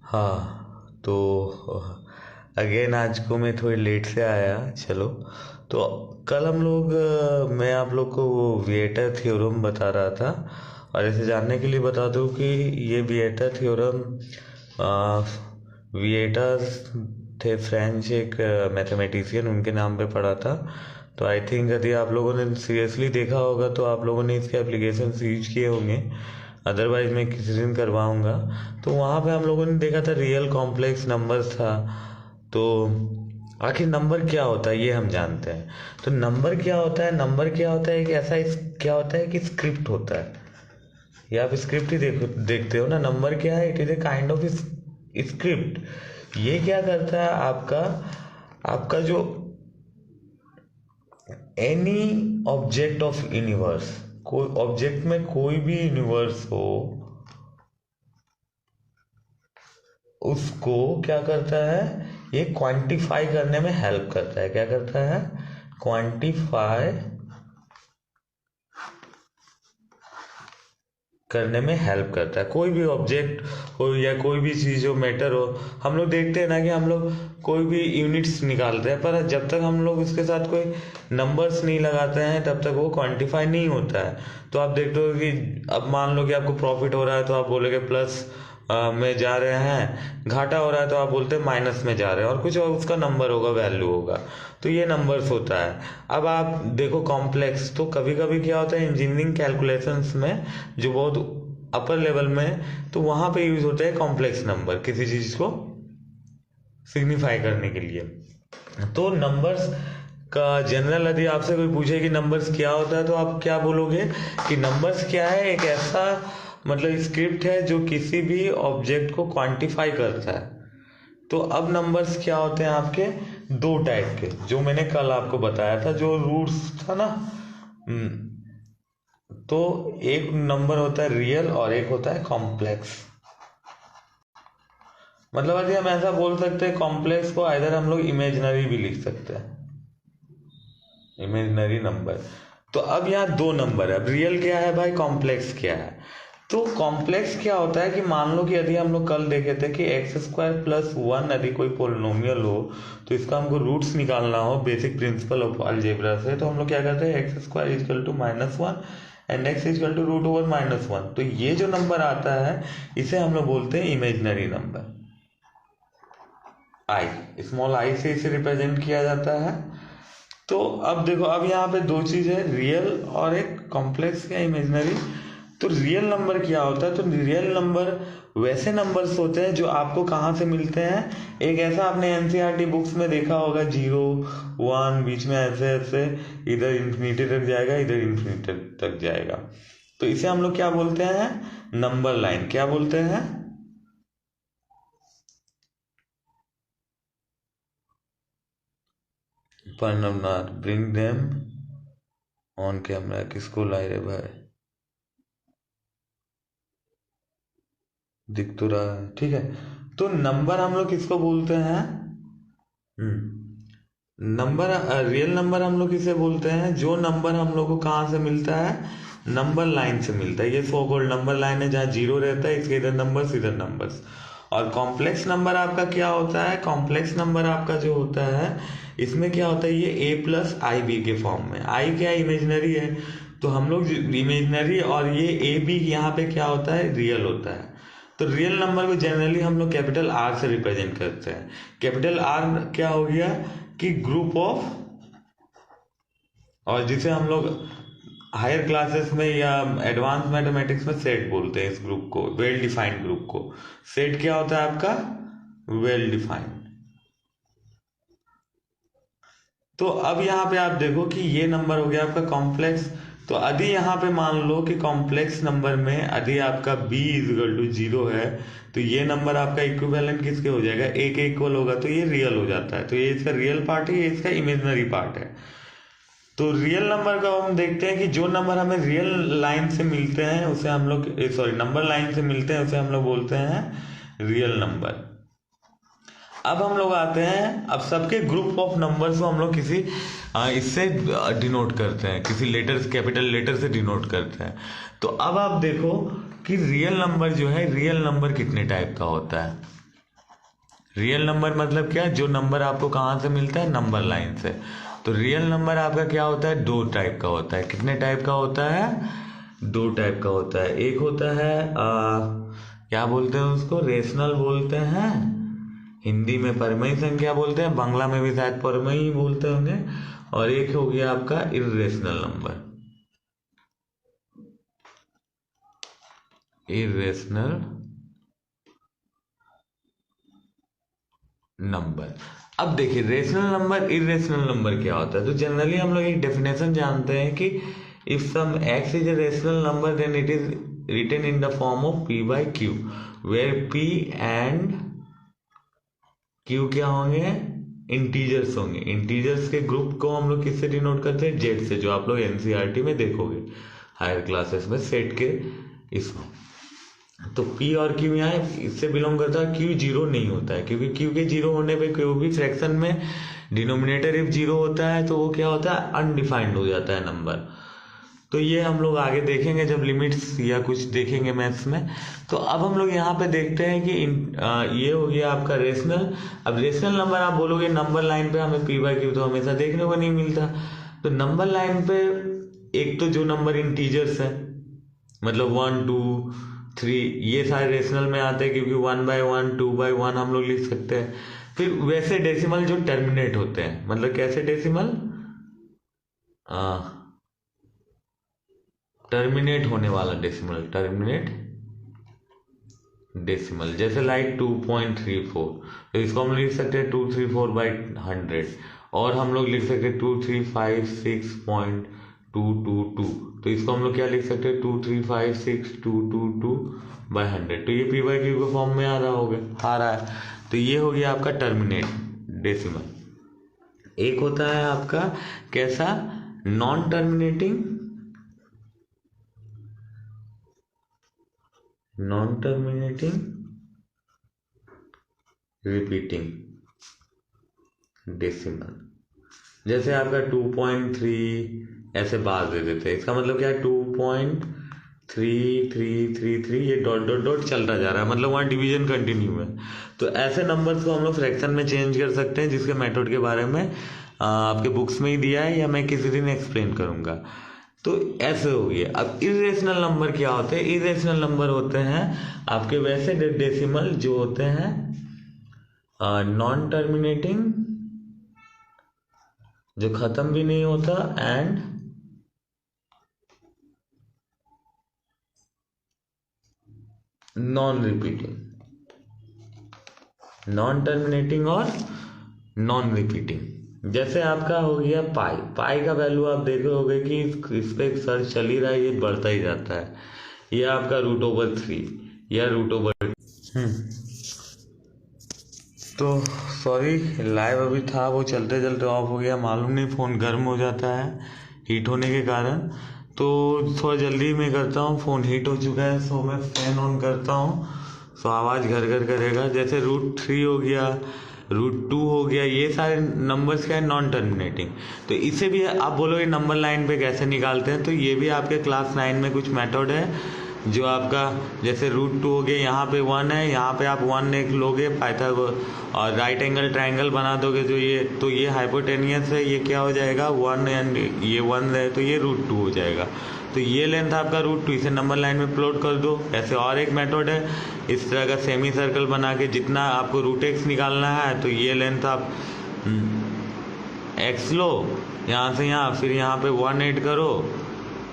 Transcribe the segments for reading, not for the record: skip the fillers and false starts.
हाँ तो अगेन आज को मैं थोड़ी लेट से आया। चलो, तो कल हम लोग मैं आप लोग को वो विएटर थ्योरम बता रहा था। और ऐसे जानने के लिए बता दूं कि ये विएटर थ्योरम विएटर थे, फ्रेंच एक मैथमेटिशियन, उनके नाम पे पढ़ा था। तो आई थिंक यदि आप लोगों ने सीरियसली देखा होगा तो आप लोगों ने इसके एप्लीकेशन यूज किए होंगे, अदरवाइज मैं किसी दिन करवाऊंगा। तो वहाँ पे हम लोगों ने देखा था रियल कॉम्प्लेक्स नंबर्स था। तो आखिर नंबर क्या होता है ये हम जानते हैं। तो नंबर क्या होता है, नंबर क्या होता है, एक ऐसा क्या होता है कि स्क्रिप्ट होता है। ये आप स्क्रिप्ट ही देखते हो ना। नंबर क्या है, it is a kind of script. ये क्या करता है, आपका आपका जो एनी ऑब्जेक्ट ऑफ यूनिवर्स, कोई ऑब्जेक्ट में कोई भी यूनिवर्स हो, उसको क्या करता है, ये क्वांटिफाई करने में हेल्प करता है। क्या करता है, क्वांटिफाई करने में हेल्प करता है। कोई भी ऑब्जेक्ट हो या कोई भी चीज़ हो, मैटर हो, हम लोग देखते हैं ना कि हम लोग कोई भी यूनिट्स निकालते हैं, पर जब तक हम लोग उसके साथ कोई नंबर्स नहीं लगाते हैं तब तक वो क्वांटिफाई नहीं होता है। तो आप देखते हो कि अब मान लो कि आपको प्रॉफिट हो रहा है तो आप बोलोगे प्लस में जा रहे हैं, घाटा हो रहा है तो आप बोलते हैं माइनस में जा रहे हैं, और कुछ और उसका नंबर होगा, वैल्यू होगा। तो ये नंबर्स होता है। अब आप देखो कॉम्प्लेक्स, तो कभी कभी क्या होता है इंजीनियरिंग कैलकुलेशंस में, जो बहुत अपर लेवल में, तो वहाँ पे यूज होता है कॉम्प्लेक्स नंबर किसी चीज़ को सिग्निफाई करने के लिए। तो नंबर्स का जनरल यदि आपसे कोई पूछे कि नंबर्स क्या होता है तो आप क्या बोलोगे कि नंबर्स क्या है, एक ऐसा मतलब स्क्रिप्ट है जो किसी भी ऑब्जेक्ट को क्वांटिफाई करता है। तो अब नंबर्स क्या होते हैं आपके, दो टाइप के, जो मैंने कल आपको बताया था, जो रूट्स था ना। तो एक नंबर होता है रियल और एक होता है कॉम्प्लेक्स। मतलब यदि हम ऐसा बोल सकते हैं, कॉम्प्लेक्स को आइदर हम लोग इमेजिनरी भी लिख सकते हैं, इमेजिनरी नंबर। तो अब यहाँ दो नंबर है, अब रियल क्या है भाई, कॉम्प्लेक्स क्या है। तो कॉम्प्लेक्स क्या होता है कि मान लो कि यदि हम लोग कल देखे थे कि x² + 1 यदि कोई पोलिनोमियल हो, तो इसका हमको रूट्स निकालना हो बेसिक प्रिंसिपल ऑफ अलजेब्रा से, तो हम लोग क्या करते हैं, x² = -1 एंड x = √(-1). तो ये जो नंबर आता है इसे हम लोग बोलते हैं imaginary number, i, small i से इसे रिप्रेजेंट किया जाता है। तो अब देखो, अब यहाँ पे दो चीज है, रियल और एक कॉम्प्लेक्स या इमेजिनरी। तो रियल नंबर क्या होता है, तो रियल नंबर वैसे नंबर्स होते हैं जो आपको कहाँ से मिलते हैं। एक ऐसा आपने एनसीईआरटी बुक्स में देखा होगा, 0 1 बीच में ऐसे ऐसे, इधर इंफिनिटी तक जाएगा, इधर इंफिनिटी तक जाएगा। तो इसे हम लोग क्या बोलते हैं, नंबर लाइन। क्या बोलते हैं, पर ब्रिंग देम ऑन कैमरा। किसको ला रहे भाई, दिख तो रहा है, ठीक है। तो नंबर हम लोग किसको बोलते हैं, नंबर, रियल नंबर हम लोग किसे बोलते हैं, जो नंबर हम लोग को कहाँ से मिलता है, नंबर लाइन से मिलता है। ये सो कॉल्ड नंबर लाइन है, जहाँ जीरो रहता है, इसके इधर नंबर्स इधर नंबर्स। और कॉम्प्लेक्स नंबर आपका क्या होता है, कॉम्प्लेक्स नंबर आपका जो होता है, इसमें क्या होता है, ये a+ib के फॉर्म में। i क्या इमेजिनरी है, तो हम लोग इमेजिनरी, और ये ab यहाँ पे क्या होता है, रियल होता है। तो रियल नंबर को जनरली हम लोग कैपिटल R से रिप्रेजेंट करते हैं। कैपिटल R क्या हो गया कि ग्रुप ऑफ, और जिसे हम लोग हायर क्लासेस में या एडवांस मैथमेटिक्स में सेट बोलते हैं, इस ग्रुप को, वेल डिफाइंड ग्रुप को। सेट क्या होता है आपका, वेल डिफाइंड। तो अब यहाँ पे आप देखो कि ये नंबर हो गया आपका कॉम्प्लेक्स। तो यदि यहाँ पे मान लो कि कॉम्प्लेक्स नंबर में यदि आपका b = 0 है, तो ये नंबर आपका इक्विवेलेंट किसके हो जाएगा, a के इक्वल होगा, तो ये रियल हो जाता है। तो ये इसका रियल पार्ट है, ये इसका इमेजिनरी पार्ट है। तो रियल नंबर का हम देखते हैं कि जो नंबर हमें रियल लाइन से मिलते हैं उसे हम लोग, सॉरी, नंबर लाइन से मिलते हैं उसे हम लोग बोलते हैं रियल नंबर। अब हम लोग आते हैं, अब सबके ग्रुप ऑफ नंबर्स को हम लोग किसी इससे डिनोट करते हैं, किसी लेटर, कैपिटल लेटर से डिनोट करते हैं। तो अब आप देखो कि रियल नंबर जो है, रियल नंबर कितने टाइप का होता है। रियल नंबर मतलब क्या, जो नंबर आपको कहाँ से मिलता है, नंबर लाइन से। तो रियल नंबर आपका क्या होता है, दो टाइप का होता है। कितने टाइप का होता है, दो टाइप का होता है। एक होता है क्या बोलते हैं उसको, रेशनल बोलते हैं, हिंदी में परमयी संख्या बोलते हैं, बांग्ला में भी शायद परमयी ही बोलते होंगे। और एक हो गया आपका इर्रेशनल नंबर, इर्रेशनल नंबर। अब देखिए रेशनल नंबर इरेशनल नंबर क्या होता है। तो जनरली हम लोग एक डेफिनेशन जानते हैं कि if some x is a rational number then it is written in the form of p by q, where p and q क्या होंगे, इंटीजर्स होंगे। इंटीजर्स के ग्रुप को हम लोग किससे डिनोट करते हैं, z से, जो आप लोग एनसीईआरटी में देखोगे हायर क्लासेस में सेट के इसको। तो P और Q यहाँ इससे बिलोंग करता है। Q जीरो नहीं होता है, क्योंकि Q के जीरो होने पे कोई भी फ्रैक्शन में डिनोमिनेटर इफ जीरो होता है तो वो क्या होता है, अनडिफाइंड हो जाता है नंबर। तो ये हम लोग आगे देखेंगे जब लिमिट्स या कुछ देखेंगे मैथ्स में। तो अब हम लोग यहाँ पे देखते हैं कि ये हो गया आपका रेशनल। अब रेशनल नंबर आप बोलोगे नंबर लाइन पे हमें P बाई क्यू तो हमेशा देखने को नहीं मिलता। तो नंबर लाइन पे एक तो जो नंबर इंटीजर्स है, मतलब 1 2 3, ये सारे रेशनल में आते हैं, क्योंकि 1 बाई 1 2 बाई 1 हम लोग लिख सकते हैं। फिर वैसे डेसिमल जो टर्मिनेट होते हैं, मतलब कैसे डेसिमल, टर्मिनेट होने वाला डेसिमल, टर्मिनेट डेसिमल, जैसे लाइक 2.34, तो इसको हम लिख सकते हैं 234 बाई 100, और हम लोग लिख सकते हैं 2356.222, तो इसको हम लोग क्या लिख सकते हैं 2356222 बाई 100। तो ये पी बाई क्यू के फॉर्म में आ रहा है। तो ये हो गया आपका टर्मिनेट डेसिमल। एक होता है आपका कैसा, non terminating, non terminating repeating decimal. जैसे आपका 2.3 ऐसे बार दे देते हैं, इसका मतलब क्या है 2.3333, ये डॉट डॉट डॉट चलता जा रहा है, मतलब वहाँ डिवीजन कंटिन्यू है। तो ऐसे नंबर्स को हम लोग फ्रैक्शन में चेंज कर सकते हैं, जिसके मेथड के बारे में आपके बुक्स में ही दिया है, या मैं किसी दिन एक्सप्लेन करूँगा। तो ऐसे हो गया। अब इरेशनल नंबर क्या होते हैं, इरेशनल नंबर होते हैं आपके वैसे डेसिमल जो होते हैं नॉन टर्मिनेटिंग, जो खत्म भी नहीं होता, and non repeating, non terminating और नॉन रिपीटिंग। जैसे आपका हो गया पाई, पाई का वैल्यू आप देखोगे कि इस पे एक सर्च चल ही रहा है, ये बढ़ता ही जाता है। ये आपका √3 या √। तो सॉरी, लाइव अभी था, वो चलते चलते ऑफ हो गया, मालूम नहीं, फ़ोन गर्म हो जाता है हीट होने के कारण। तो थोड़ा जल्दी मैं करता हूँ, फ़ोन हीट हो चुका है, सो मैं फ़ैन ऑन करता हूँ, सो आवाज़ घर घर करेगा। जैसे √3 हो गया, √2 हो गया, ये सारे नंबर्स क्या है, नॉन टर्मिनेटिंग। तो इसे भी आप बोलोगे नंबर लाइन पे कैसे निकालते हैं, तो ये भी आपके क्लास 9 में कुछ मेथड है, जो आपका जैसे √2 हो गया, यहाँ पे 1 है, यहाँ पे आप 1 एक लोगे पाइथागोरस और राइट एंगल ट्रायंगल बना दोगे, जो ये, तो ये हाइपोटेनियस है, ये क्या हो जाएगा 1, एंड ये 1 है, तो ये √2 हो जाएगा। तो ये लेंथ आपका √2, इसे नंबर लाइन में प्लॉट कर दो। ऐसे और एक मेथड है, इस तरह का सेमी सर्कल बना के जितना आपको √x निकालना है, तो ये लेंथ आप x लो, यहाँ से यहाँ, फिर यहाँ पे 1 ऐड करो,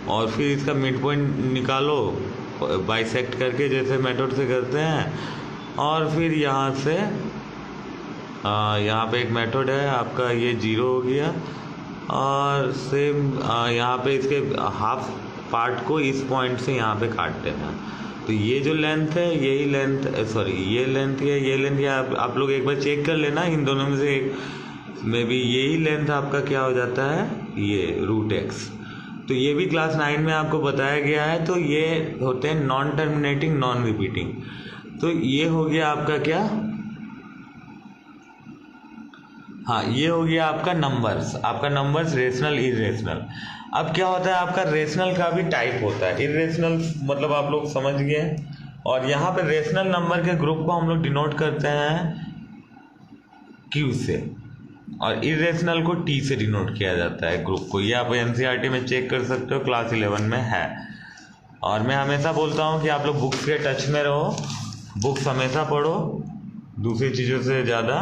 और फिर इसका मिड पॉइंट निकालो बाइसेक्ट करके, जैसे मेथड से करते हैं। और फिर यहाँ से यहाँ पे एक मेथड है आपका, ये 0 हो गया, और सेम यहाँ पे इसके हाफ पार्ट को इस पॉइंट से यहाँ पे काट देना। तो ये जो लेंथ है, यही लेंथ, सॉरी ये लेंथ है, ये लेंथ है, आप लोग एक बार चेक कर लेना, इन दोनों में से एक में भी यही लेंथ आपका क्या हो जाता है, ये √x। तो ये भी क्लास 9 में आपको बताया गया है। तो ये होते हैं नॉन टर्मिनेटिंग, नॉन रिपीटिंग। तो ये हो गया आपका क्या, हाँ, ये हो गया आपका नंबर्स, आपका नंबर्स रेशनल इरेशनल। अब क्या होता है, आपका रेशनल का भी टाइप होता है, इरेशनल मतलब आप लोग समझ गए। और यहाँ पे रेशनल नंबर के ग्रुप को हम लोग डिनोट करते हैं Q से, और इरेशनल को T से डिनोट किया जाता है ग्रुप को। ये आप NCERT में चेक कर सकते हो, क्लास 11 में है। और मैं हमेशा बोलता हूँ कि आप लोग बुक्स के टच में रहो, बुक्स हमेशा पढ़ो दूसरी चीज़ों से ज़्यादा।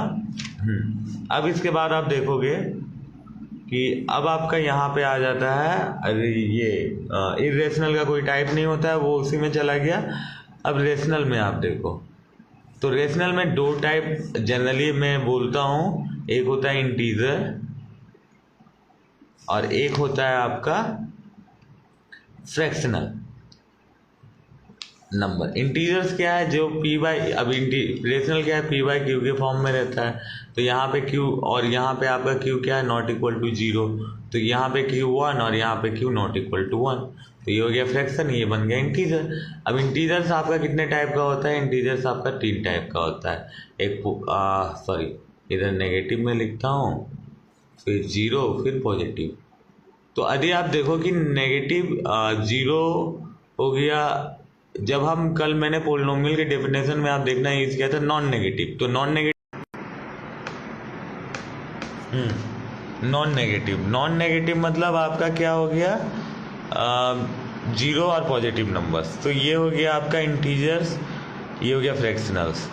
अब इसके बाद आप देखोगे कि अब आपका यहाँ पे आ जाता है, अरे ये इरेशनल का कोई टाइप नहीं होता है, वो उसी में चला गया। अब रेशनल में आप देखो, तो रेशनल में दो टाइप जनरली मैं बोलता हूँ, एक होता है इंटीजर और एक होता है आपका फ्रैक्शनल नंबर। इंटीजर्स क्या है, जो P बाई, अब रेशनल क्या है, P बाई Q के फॉर्म में रहता है। तो यहाँ पे Q और यहाँ पे आपका Q क्या है, नॉट इक्वल टू 0। तो यहाँ पे Q 1 और यहाँ पे Q नॉट इक्वल टू 1। तो ये हो गया फ्रैक्शन, ये बन गया इंटीजर। अब इंटीजर्स आपका कितने टाइप का होता है, इंटीजर्स आपका 3 टाइप का होता है। एक सॉरी, इधर नेगेटिव में लिखता हूँ, फिर 0, फिर पॉजिटिव। तो यदि आप देखो कि नेगेटिव 0 हो गया, जब हम कल मैंने पोलिनोमियल के डेफिनेशन में आप देखना यूज किया था नॉन नेगेटिव। तो नॉन नेगेटिव मतलब आपका क्या हो गया, 0 और पॉजिटिव नंबर्स। तो ये हो गया आपका इंटीजर्स, ये हो गया फ्रैक्शनल्स।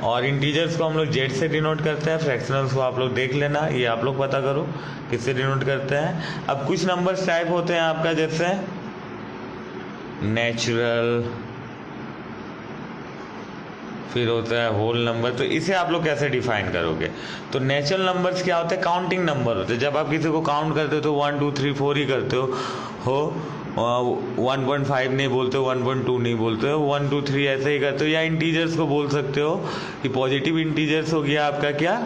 और इंटीजर्स को हम लोग जेड से डिनोट करते हैं, फ्रैक्शनल्स को आप लोग देख लेना, ये आप लोग पता करो किससे डिनोट करते हैं। अब कुछ नंबर्स टाइप होते हैं आपका, जैसे नेचुरल, फिर होता है होल नंबर। तो इसे आप लोग कैसे डिफाइन करोगे, तो नेचुरल नंबर्स क्या होते हैं, काउंटिंग नंबर होते हैं। जब आप किसी को काउंट करते हो तो 1 2 3 4 ही करते हो 1.5 नहीं बोलते हो, 1.2 नहीं बोलते हो, 1 2 3 ऐसे ही करते हो। या इंटीजर्स को बोल सकते हो कि पॉजिटिव इंटीजर्स हो गया आपका क्या,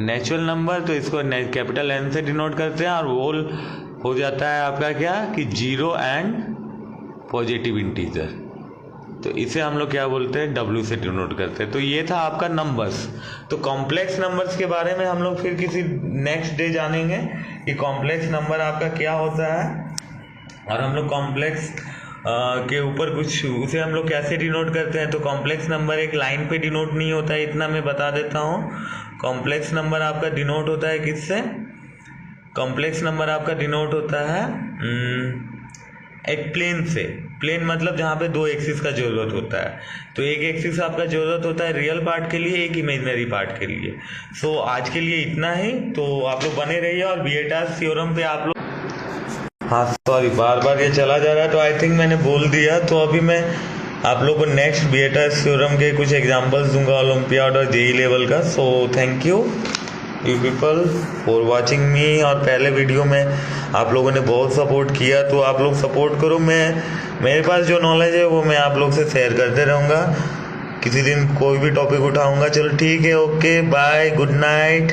नेचुरल नंबर, तो इसको कैपिटल N से डिनोट करते हैं। और होल हो जाता है आपका क्या कि 0 एंड पॉजिटिव इंटीजर, तो इसे हम लोग क्या बोलते हैं, W से डिनोट करते हैं। तो ये था आपका नंबर्स। तो कॉम्प्लेक्स नंबर्स के बारे में हम लोग फिर किसी नेक्स्ट डे जानेंगे कि कॉम्प्लेक्स नंबर आपका क्या होता है, और हम लोग कॉम्प्लेक्स के ऊपर कुछ उसे हम लोग कैसे डिनोट करते हैं। तो कॉम्प्लेक्स नंबर एक लाइन पे डिनोट नहीं होता है, इतना मैं बता देता हूँ। कॉम्प्लेक्स नंबर आपका डिनोट होता है किससे, कॉम्प्लेक्स नंबर आपका डिनोट होता है एक प्लेन से। प्लेन मतलब जहाँ पे 2 एक्सिस का जरूरत होता है। तो एक एक्सिस आपका जरूरत होता है रियल पार्ट के लिए, एक इमेजिनरी पार्ट के लिए। सो आज के लिए इतना ही। तो आप लोग बने रहिए, और विएटास थ्योरम पे आप लोग, हाँ सॉरी बार बार ये चला जा रहा है, तो आई थिंक मैंने बोल दिया। तो अभी मैं आप लोग को नेक्स्ट विएटास थ्योरम के कुछ एग्जांपल्स दूंगा ओलंपियाड और जेई लेवल का। So thank you people for watching me. और पहले वीडियो में आप लोगों ने बहुत सपोर्ट किया, तो आप लोग सपोर्ट करो। मेरे पास जो नॉलेज है वो मैं आप लोग से शेयर करते रहूँगा। किसी दिन कोई भी टॉपिक उठाऊँगा। चलो ठीक है, ओके बाय, गुड नाइट।